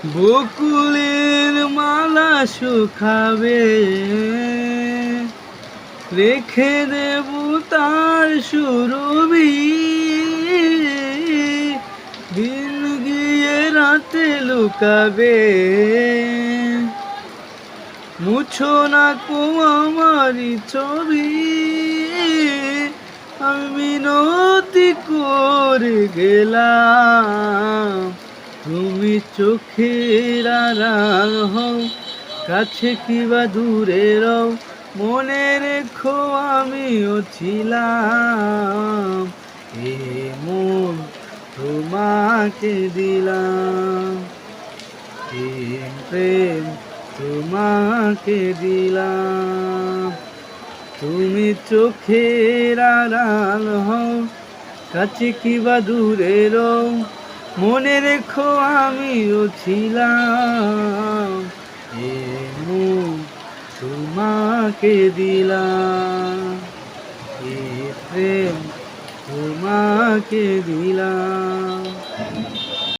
বকুলের মালা শুকাবে, রেখে দেব তার সুরভি। দিন গিয়ে রাতে লুকাবে, মুছো না কো আমারি ছবি। আমি মিনতি করে গেলাম, তুমি চোখের আড়াল হও, কাছে কিবা দূরে রও, মনে রেখো আমিও ছিলাম। এ মন তোমাকে দিলাম, প্রেম তোমাকে দিলাম। তুমি চোখের আড়াল হও, কাছে কিবা দূরে রও, মনে রেখো আমিও ছিলাম। এ মন তোমাকে দিলাম, এ প্রেম তোমাকে দিলাম।